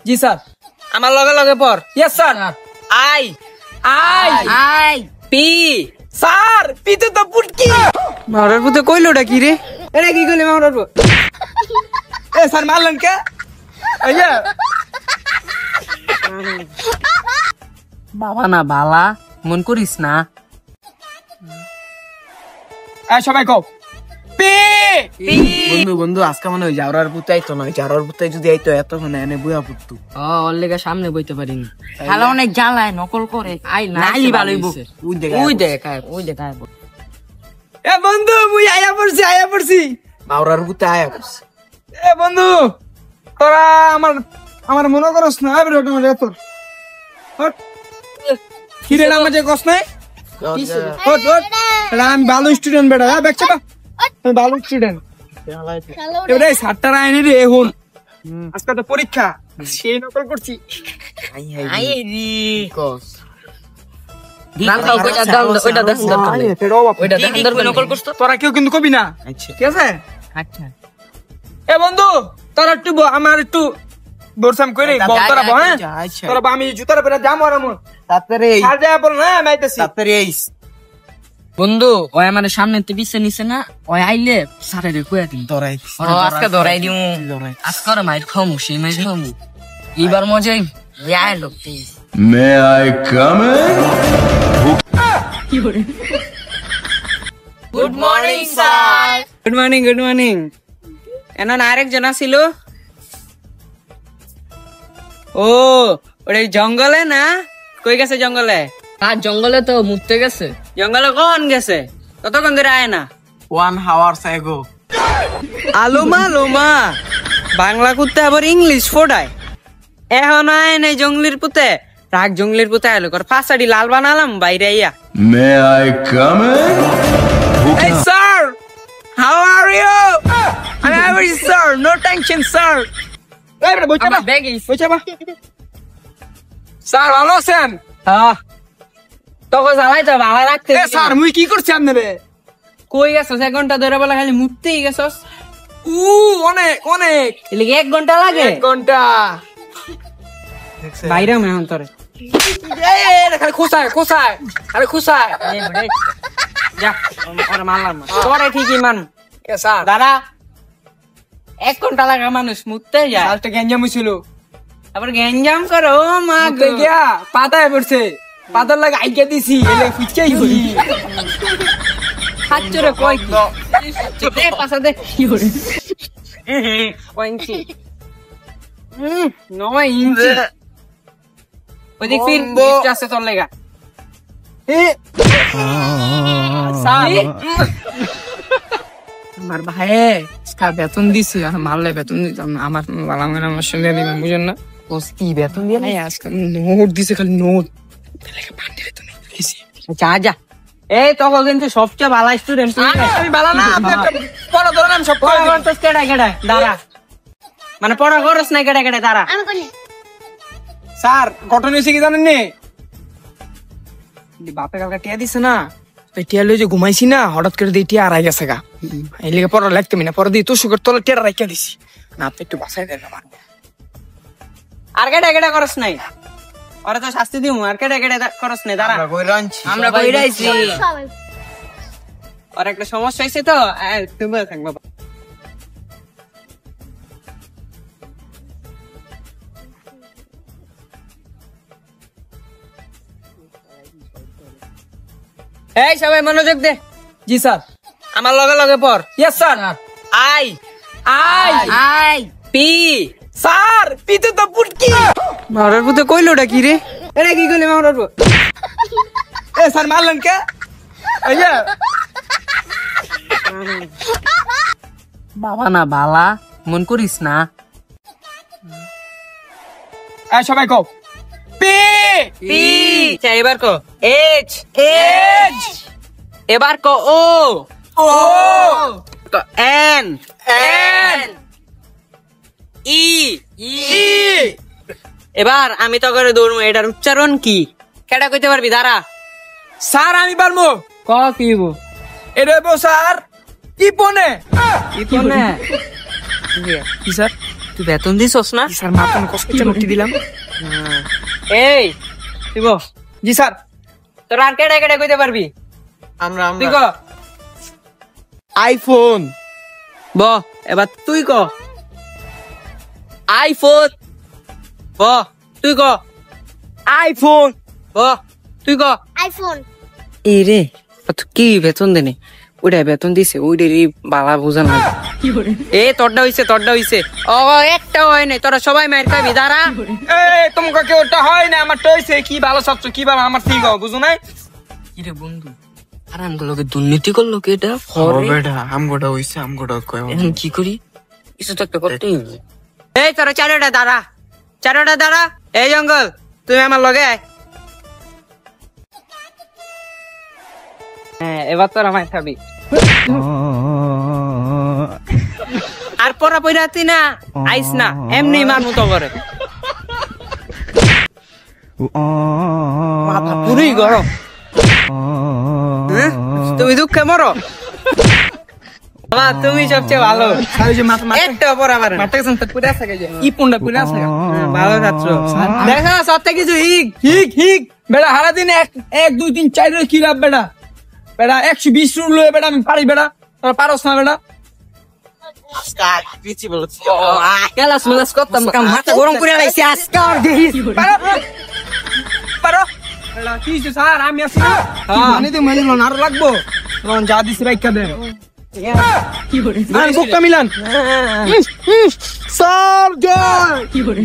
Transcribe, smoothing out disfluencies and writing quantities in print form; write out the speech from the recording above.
জি sir. আমার লগে লগে পড়। Yes sir. I I I P. Sir পিতে তো পুটকি। মারার পুতে কইলোটা কি রে? এটা কি কইলে মারার পর? এ স্যার মারলেন কে? আইয়া বাবা না বালা মন করিস না। এই সবাই কও পি। বন্ধু বন্ধু আজকে মনে হয় জাউরার পুতে আইতো না, জাউরার পুতে যদি আইতো এতক্ষণ এনে বুয়া পুতু। ওর লেগে সামনে বইতে পারিনি। খালা অনেক জ্বালায় নকল করে। আই নাইলি ভালোই বউ। ওই দেখায় ওই দেখায়। এ বন্ধু মুই আয়া পড়ছি। জাউরার পুতে আয়া করছে। এ বন্ধু তোরা আমার মনে করস না। আরে ওটা মানে তোর কিরে নাম আছে কস নাই? ওট আমি ভালো স্টুডেন্ট বেটা। হ্যাঁ দেখছ না আমি ভালো স্টুডেন্ট। এবারে সাতটা আইনি রে এখন আজকে তো পরীক্ষা সেই নকল করছি। আই রে কস তোরা কেউ কিন্তু কবি না, ঠিক আছে? আচ্ছা এ বন্ধু তোরা একটু আমার একটু দৌড়সাম করে তোরা হ্যাঁ তোরা আমি জুতার পরে যাবো আর তাড়াতাড়ি আর যা বল না আমি আইতেছি। তাড়াতাড়ি আইস। বন্ধু ওই আমার সামনে তো পিছে নিছে না, ওই আইলে সারে রে কইয়া দিন। তোরাই আজকে ধরাই দিমু। আজকে আর মাইর খামু সেই মাইর খামু। এইবার মজাই ইয়াই লোক। May I come in? Good morning sir. Good morning good morning. এনা আরেকজন আছিল। ও ওরে জঙ্গলে না? কই গেছে জঙ্গলে? আর জঙ্গলে তো মুততে গেছে। জঙ্গলে কখন গেছে? কতক্ষণ ধরে আয় না? 1 hours ago. আলোমা লোমা বাংলা কুত্তে আবার ইংলিশ ফোটায়। এখন আয় নাই জঙ্গলির পুতে রাগ জঙ্গলির পুতে আইলো কর ফাঁসাডি লাল বানালাম বাইরে আইয়া। May I come in? Hey sir, how are you? I'm very sir, no tension sir. এই বড় বইচা বা ব্যাগে বইচা বা। স্যার ভালো আছেন? হ্যাঁ। তোকে জ্বালাই তো ভালো রাখতে। এ স্যার মুই কি করছি আপনারে? কই গেছস? 1 ঘন্টা ধরে বলা খালি মুততেই গেছস। অনেক অনেক এলিগে 1 ঘন্টা লাগে। 1 ঘন্টা বাইরে মেহন তোরে। খালি খোসায় আরে খোসায় যা ওরে মারলাম। তোরে ঠিকই মান। এ স্যার দাদা 1 ঘন্টা লাগা মানুষ মুততে যায়। আজকে গেঞ্জাম হইছিল আবার গ্যাঞ্জাম করো মা মুততে গিয়া পাতায় পড়ছে পাতার লাগে আইকা দিছি এলে ফুচকাই করি হাচ্চরে কই কি দে পাছা দে কি করে 1 ইঞ্চি 9 ইঞ্চি ওই দেখ ফির লিফট আছে তোর লাগা স্যার আমার ভাই স্কা বেতন দিছি আর মারলে বেতন দিতাম না। আমার বালা মেরা আমার সঙ্গে দিবেন বুঝেন না? ওস কি বেতন দিয়ে এই আজকে নোট দিছে খালি নোট। আচ্ছা আজা এই তখন কিন্তু সবচেয়ে ভালো স্টুডেন্ট আমি বালা না আপনি একটা পড়া ধরেন আমি সব করে পড়া তো কেডা কেডা দাঁড়া মানে পড়া করস না কেডা কেডা দাঁড়া। স্যার ঘটনা হয়েছে কি জানেন নি? বাপে কালকে টিয়া দিছে না, তো টিয়া লই যে ঘুমাইছি না হঠাৎ করে দিয়ে টিয়া আড়াই গেছে গা। এই লিগে পড়া লাগতে না পরে দিয়ে তো সুগার তলে টিয়া রাইখা দিছি না। আপনি একটু বাসায় দেন আমার। আর কেডা কেডা করস নাই? ওরা তো শাস্তি দিমু। আর কেডা কেডা করস নাই দাঁড়া। আমরা কইরাইছি আর একটা সমস্যা হইছে তো তুমি থাক বাবা। এই সবাই মনোযোগ দে। জি স্যার। আমার লগে লগে পড়। Yes sir. I I I P. Sir পিতে তো পুটকি। মারার পুতে কইলোটা কি রে? এটা কি কইলে মারার পর? এ স্যার মারলেন কে? আইয়া বাবা না বালা মন করিস না। এই সবাই কও পি। পি এবার কো এইচ এইচ এবার কো ও ও তো এন এন ই ই এবার আমি তো করে দৌড়বো। এটার উচ্চারণ কি কেডা কইতে পারবি? দাঁড়া। স্যার আমি পারবো। ক কিব এটা স্যার ইপনে ইপনে কি স্যার তুই বেতন দিছস না? স্যার মাথা কষ্ট নোটি দিলাম। এই তুই বল। জি স্যার। তোর আর কেডা কেডা কইতে পারবি? তুই ক। আইফোন। ব এবার তুই ক। আইফোন। ব তুই ক। আইফোন। ব তুই ক। আইফোন। এই রে কি বেতন দেনে? ওইটা বেতন দিছে ওইটারই বালা বোঝা না। এ তোরটা হইছে ও একটা হয় নাই, তোরা সবাই মার খাবি দাঁড়া। তোমাকে কি ওটা হয় না? আমার তো হইছে। কি ভালো ছাত্র, কি ভালো আমার ঠিক হবে, বুঝো নাই? কিরে বন্ধু আর আমগুলোকে দুর্নীতি করলো কি এটা? বেটা আমগোটা হইছে, আমগোটা কয় এখন কি করি? কিছু তো একটা করতেই হবে। এই তোরা চারোটা দাঁড়া। এই জঙ্গল তুমি আমার লগে আয়। হ্যাঁ এবার তোরা মার খাবি। আর পরা পইরাতি না আইস না, এমনি মারমু তো করে। মাথা পুরোই গরম। হ্যাঁ? তুমি দুঃখে মরো। বাবা তুমি সবচেয়ে ভালো। স্যার ওই যে মাথা একটা পরা পারে না। মাথা গেছেন তো পুরা আছে যে ই পুন্ডা পুরা আছে। ভালো ছাত্র। দেখা সব থেকে কিছু হিক বেটা হারা দিন 1 2 3 4 রে কি লাভ বেটা? বেটা 120 রুল লয়ে বেটা আমি পারি বেটা। তোরা পারোস না বেটা? কেলাস মেলাস করতাম মাথা গরম করে লাইছি আজকে আর দেখিস। পারো বেটা কি হইছে স্যার? আমি আছি না। মানে তো মানে লোন আরো লাগবো। লোন যা দিছি রাইখা দে। কি করে? আর বুকটা মিলান। স্যার জয়। কি করে?